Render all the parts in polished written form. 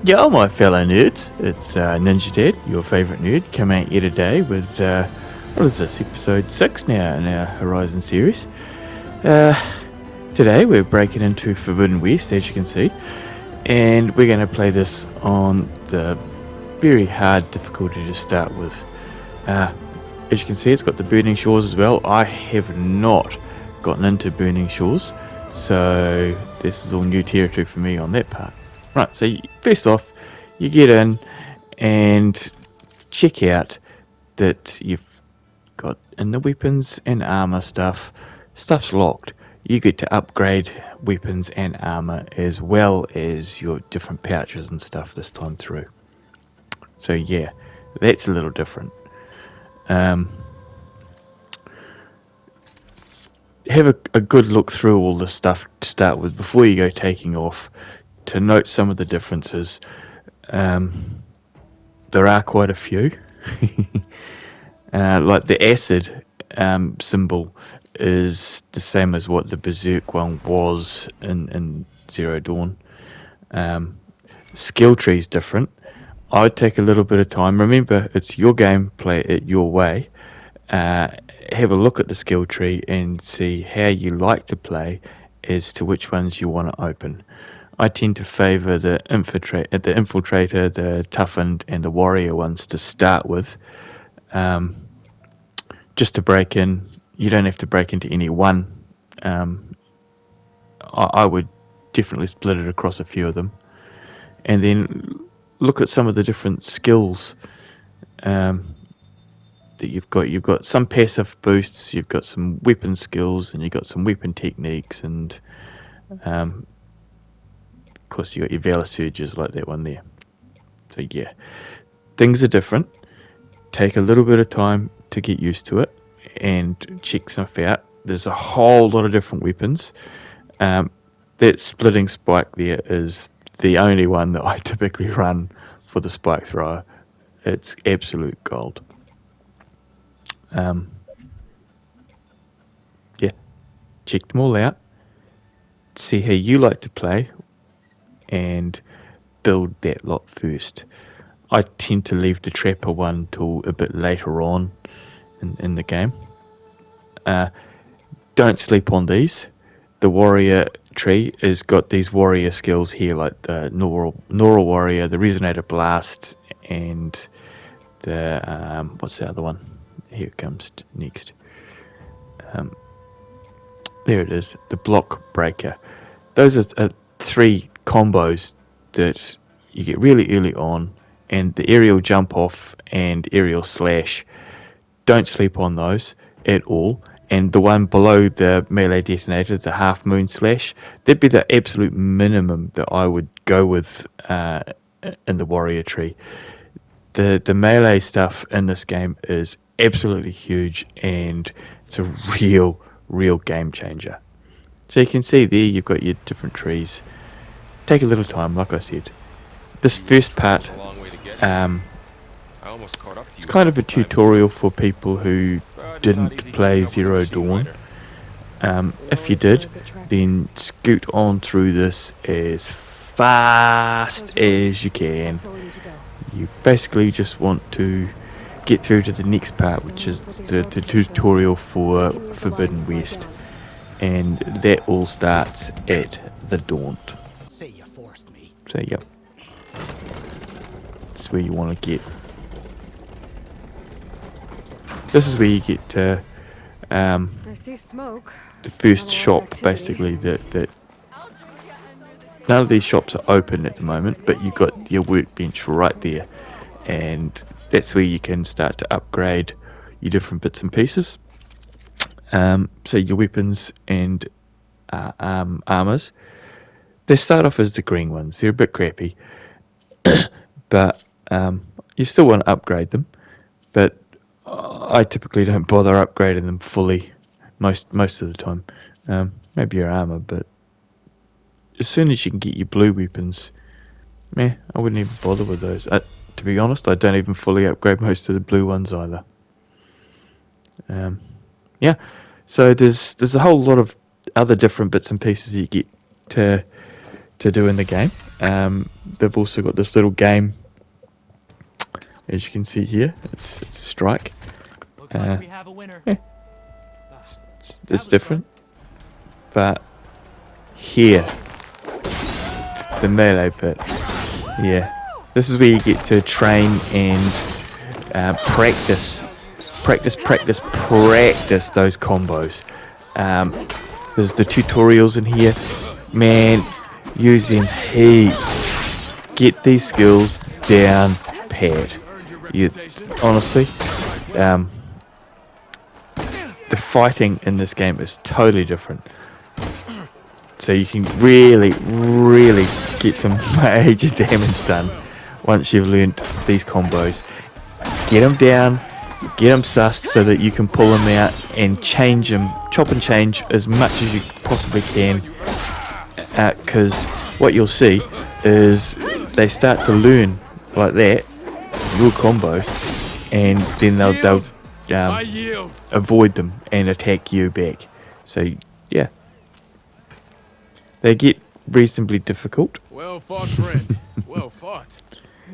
Yo, my fellow nerds, it's Ninja Dad, your favourite nerd, coming at you today with, what is this, episode 6 now in our Horizon series. Today we're breaking into Forbidden West, as you can see, and we're going to play this on the very hard difficulty to start with. As you can see, it's got the Burning Shores as well. I have not gotten into Burning Shores, so this is all new territory for me on that part. Right, so first off, you get in and check out that you've got in the weapons and armor stuff's locked. You get to upgrade weapons and armor as well as your different pouches and stuff this time through. So yeah, that's a little different. Have a good look through all the stuff to start with before you go taking off, to note some of the differences. There are quite a few. Like the acid symbol is the same as what the Berserk one was in Zero Dawn. Skill tree is different. I'd take a little bit of time. Remember, it's your game, play it your way. Have a look at the skill tree and see how you like to play as to which ones you want to open. I tend to favour the infiltrator, the toughened, and the warrior ones to start with. Just to break in. You don't have to break into any one. I would definitely split it across a few of them, and then look at some of the different skills that you've got. You've got some passive boosts, you've got some weapon skills, and you've got some weapon techniques, and of course you got your Valor Surges like that one there. So yeah, things are different. Take a little bit of time to get used to it and check stuff out. There's a whole lot of different weapons. That splitting spike there is the only one that I typically run for the spike thrower. It's absolute gold. Yeah, check them all out, see how you like to play, and build that lot first. I tend to leave the trapper one till a bit later on in the game. Don't sleep on these. The warrior tree has got these warrior skills here, like the Neural Warrior, the Resonator Blast, and the what's the other one? Here it comes next. There it is, the Block Breaker. Those are three combos that you get really early on, and the aerial jump off and aerial slash, don't sleep on those at all. And the one below the melee detonator, the half moon slash, that'd be the absolute minimum that I would go with in the warrior tree. The melee stuff in this game is absolutely huge, and it's a real game changer. So you can see there you've got your different trees. Take a little time, like I said. This first part, it's kind of a tutorial for people who didn't play Zero Dawn. If you did, then scoot on through this as fast as you can. You basically just want to get through to the next part, which is the tutorial for Forbidden West, and that all starts at the Daunt. So yep, that's where you want to get. This is where you get to I see smoke. the first shop, basically. That none of these shops are open at the moment, but you've got your workbench right there, and that's where you can start to upgrade your different bits and pieces. So your weapons and armors, they start off as the green ones. They're a bit crappy, but you still want to upgrade them. But I typically don't bother upgrading them fully most of the time. Maybe your armor, but as soon as you can get your blue weapons, I wouldn't even bother with those. To be honest, I don't even fully upgrade most of the blue ones either. Yeah, so there's a whole lot of other different bits and pieces that you get to do in the game. They've also got this little game, as you can see here. It's a strike. Looks like we have a winner. Yeah. It's different, but here, the melee pit. Yeah, this is where you get to train and practice those combos. There's the tutorials in here. Man, use them heaps. Get these skills down pat. Honestly, the fighting in this game is totally different. So you can really get some major damage done once you've learnt these combos. Get them down, get them sussed so that you can pull them out and change them, chop and change as much as you possibly can. Because what you'll see is they start to learn like that, your combos, and then they'll avoid them and attack you back. So yeah, they get reasonably difficult. Well fought, friend. Well fought.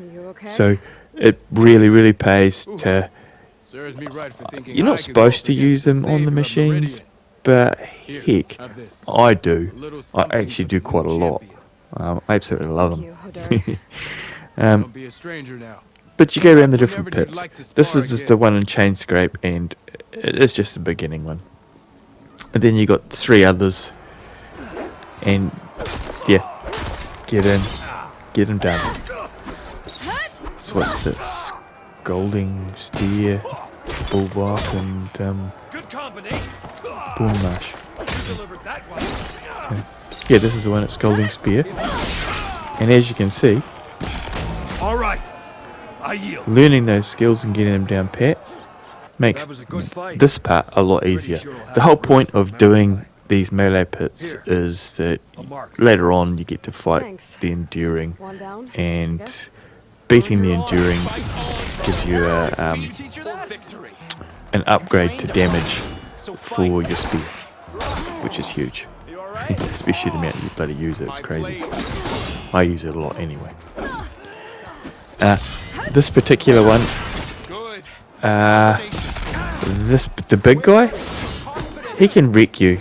Are you okay? So it really pays to. Serves me right for thinking You're not supposed to use them on the machines, but heck, I do. I actually do quite a lot. I absolutely love Thank them. you, Hodor. Don't be a stranger now. But you go around the different pits. This is just the one in Chain Scrape, and it's just the beginning one. And then you got 3 others, and yeah, get them done. So what's it? Scolding Steer, Bulwark, and Boomlash. So, yeah, this is the one at Scolding Spear, and as you can see, All right, I yield. learning those skills and getting them down pat makes this part a lot easier. The whole point of doing these melee pits is that later on you get to fight Thanks. the Enduring, One down. and Yes. beating the Enduring gives you an upgrade to damage for your spear, which is huge. Especially the amount you bloody use it, it's crazy. I use it a lot anyway. This particular one, the big guy, he can wreck you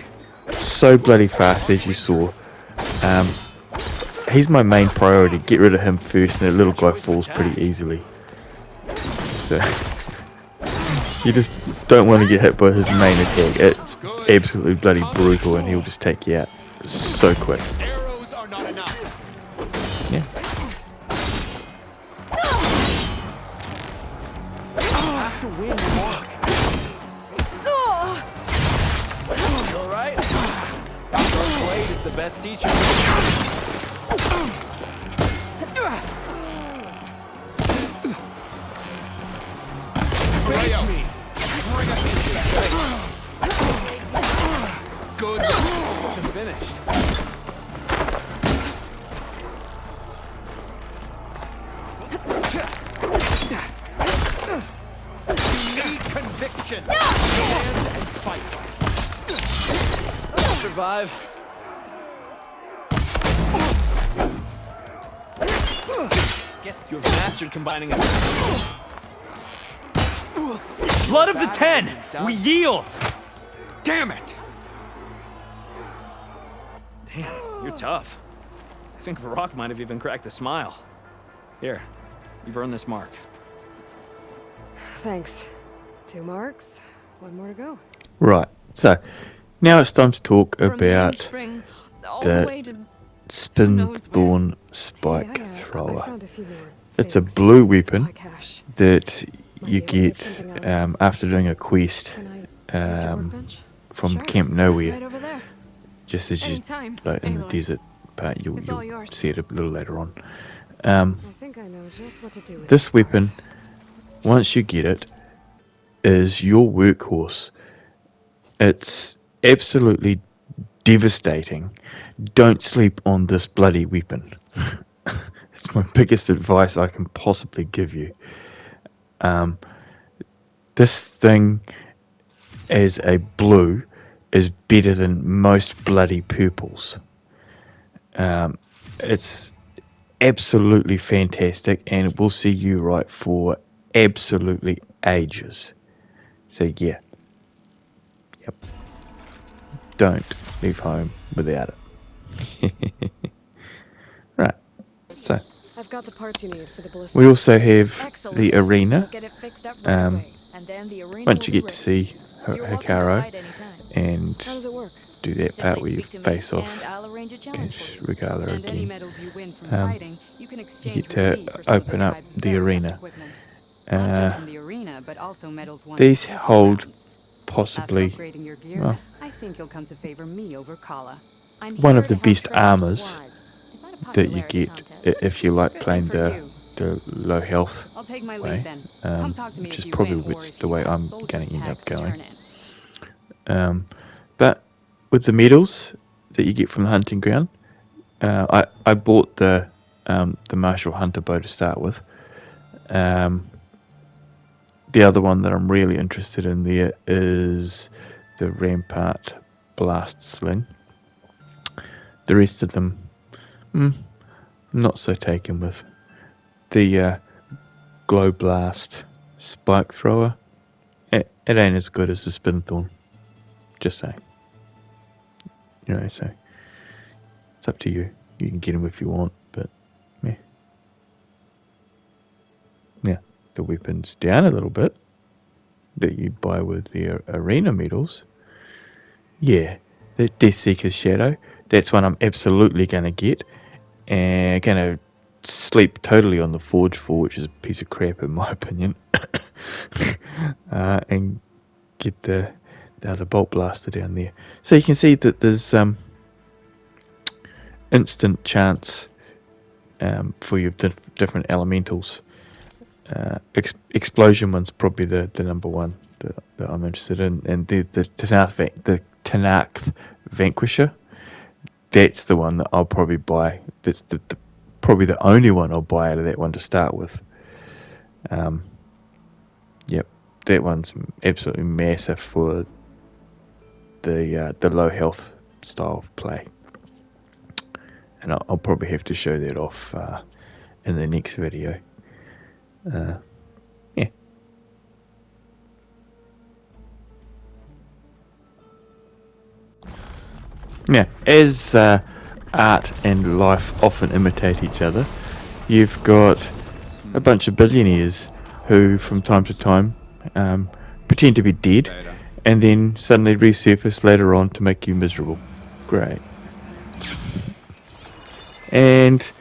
so bloody fast, as you saw. He's my main priority. Get rid of him first, and the little guy falls pretty easily. So you just don't want to get hit by his main attack. It's absolutely bloody brutal, and he'll just take you out so quick. Arrows are not enough. Yeah. You all right? Your blade is the best teacher. Face me. Bring us into that. Good. To finish. Need conviction. Stand and fight. I'll survive. Guess you've mastered combining it. Blood of the 10! We yield! Damn it! Damn, you're tough. I think Varrock might have even cracked a smile. Here, you've earned this mark. Thanks. 2 marks. 1 more to go. Right. So now it's time to talk From about Mainspring all the the way to Spin knows Thorn Spike Hey, I Thrower. found a few more It's a things. blue weapon Supply cache. that Might you be able to make get something out of after doing a quest Can I use your um, workbench? from Sure. Camp Nowhere. right over there. Just as you Anytime. like in the Aloy. desert part, you'll It's all yours. see it a little later on. I think I know just what to do with This these weapon, parts. once you get it, is your workhorse. It's absolutely devastating. Don't sleep on this bloody weapon. It's my biggest advice I can possibly give you. This thing as a blue is better than most bloody purples. It's absolutely fantastic, and we'll see you right for absolutely ages. So yeah, yep. Don't leave home without it. Right. So I've got the parts you need for the ballista. we also have Excellent. the arena. We'll get it fixed up right Um, away, and then the arena Once you will get be to ready. see You're welcome to Hikaru fight anytime. and How does it work? do that part Simply where you speak to me, face and off I'll arrange a challenge for at you. Regala And any again. medals you win from Um, fighting, you can You exchange get with to me for some of the open up tribe's the very best arena. equipment. Not just Uh, from the arena, but also medals won these in hunting hold grounds. After possibly upgrading your gear, well, I think you'll come to favor me over Kala. I'm one here of the to help best train your armors squads. Is that a that you popularity get contest? if you like Good thing playing for you. the low health I'll take my way, lead then. Come talk to me which if is you probably win, or what's if the you way have I'm soldiers' going to end tags up to going. turn in. But with the medals that you get from the hunting ground, I bought the Marshall Hunter bow to start with. The other one that I'm really interested in there is the Rampart Blast Sling. The rest of them, not so taken with. The Glow Blast Spike Thrower, it ain't as good as the Spinthorn. Just saying. You know, so it's up to you. You can get them if you want, but yeah. Yeah, the weapon's down a little bit that you buy with the arena medals. Yeah, the Death Seeker's Shadow. That's one I'm absolutely going to get. And going to sleep totally on the Forge for, which is a piece of crap in my opinion. And get the other Bolt Blaster down there. So you can see that there's instant chance for your different elementals. Explosion one's probably the number one that I'm interested in, and the Tanakh Vanquisher. That's the one that I'll probably buy. That's probably the only one I'll buy out of that one to start with. Yep, that one's absolutely massive for the low health style of play, and I'll probably have to show that off in the next video. Yeah. Yeah, as art and life often imitate each other, you've got a bunch of billionaires who, from time to time, pretend to be dead and then suddenly resurface later on to make you miserable. Great. And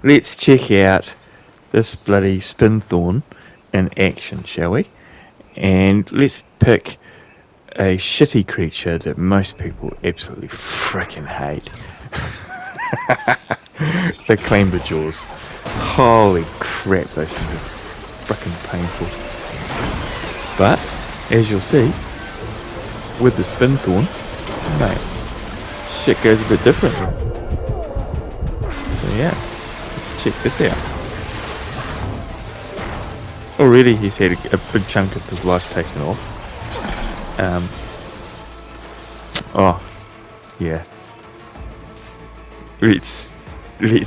let's check out this bloody Spinthorn in action, shall we? And let's pick a shitty creature that most people absolutely freaking hate. The Clamberjaws. Holy crap, those things are freaking painful. But, as you'll see, with the Spinthorn, mate, shit goes a bit differently. So yeah, let's check this out. Already he's had a big chunk of his life taken off. Oh, yeah. Let's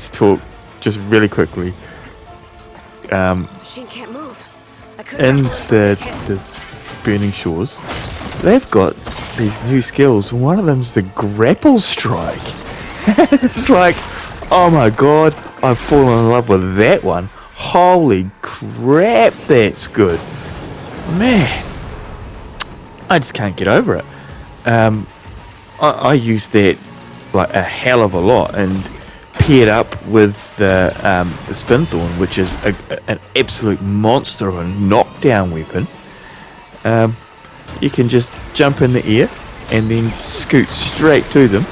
talk just really quickly. Machine can't move. I couldn't In remember the Burning Shores, they've got these new skills. One of them's the Grapple Strike. It's like, oh my god, I've fallen in love with that one. Holy crap, that's good. Man, I just can't get over it. I use that like a hell of a lot, and paired up with the Spinthorn, which is an absolute monster of a knockdown weapon. You can just jump in the air and then scoot straight to them.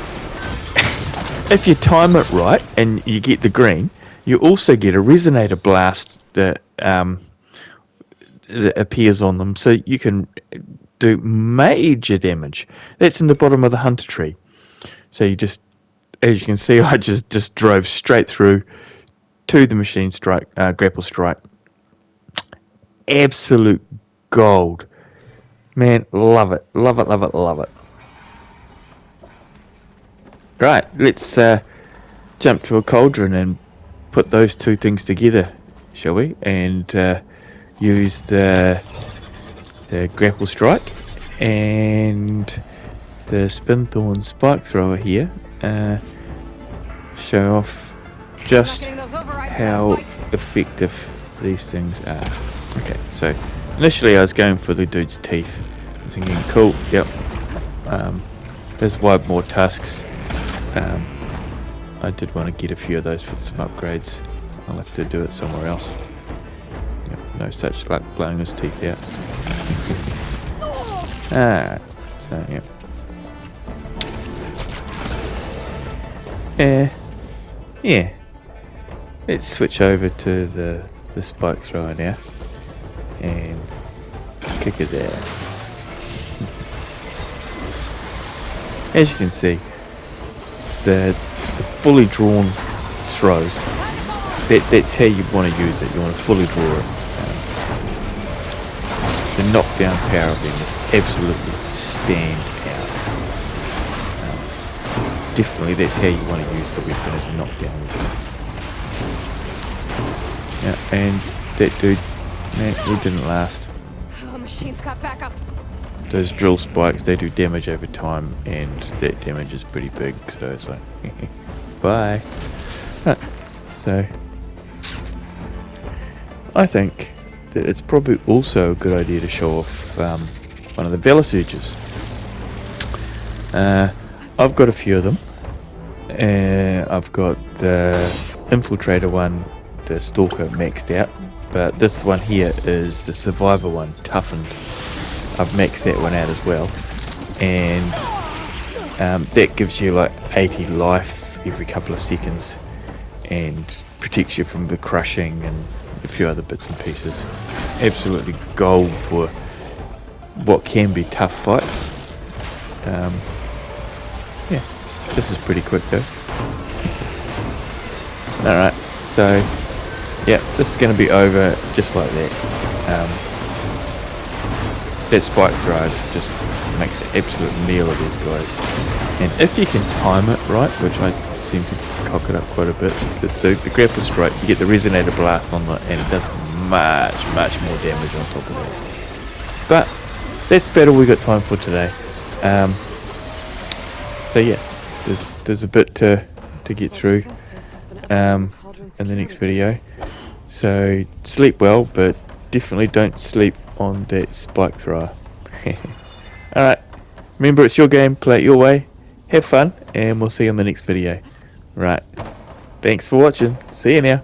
If you time it right and you get the green, you also get a resonator blast that appears on them, so you can do major damage. That's in the bottom of the hunter tree. So you just, as you can see, I just drove straight through to the machine strike, grapple strike. Absolute gold. Man, love it. Love it, love it, love it. Right, let's jump to a cauldron and put those two things together, shall we? And use the grapple strike and the Spinthorn spike thrower here. Show off just Not getting those overrides how without a fight. effective these things are. Okay, so initially I was going for the dude's teeth. I was thinking, cool, yep. There's wide more tusks. I did want to get a few of those for some upgrades. I'll have to do it somewhere else. Yep, no such luck blowing his teeth out. So yeah. Yeah. Let's switch over to the spike thrower now and kick his ass. As you can see, the fully drawn throws, that's how you want to use it. You want to fully draw it. The knockdown power of them is absolutely stand out. Definitely that's how you want to use the weapon, as a knockdown weapon. Yeah, and that dude, man, he didn't last. Oh, machine's got backup. Those drill spikes, they do damage over time, and that damage is pretty big, so it's like, bye. So, I think that it's probably also a good idea to show off one of the Velocirges. I've got a few of them. I've got the Infiltrator one, the Stalker maxed out, but this one here is the Survivor one, toughened. I've maxed that one out as well, and that gives you like 80 life every couple of seconds and protects you from the crushing and a few other bits and pieces. Absolutely gold for what can be tough fights. Yeah, this is pretty quick though. Alright, so yeah, this is going to be over just like that. That spike throw just makes an absolute meal of these guys. And if you can time it right, which I seem to cock it up quite a bit, the grapple strike, you get the resonator blast on it, and it does much more damage on top of that. But that's about all we got time for today. So yeah, there's a bit to get through in the next video. So sleep well, but definitely don't sleep on that spike thrower. Alright, remember it's your game, play it your way, have fun, and we'll see you in the next video. Right, thanks for watching, see you now.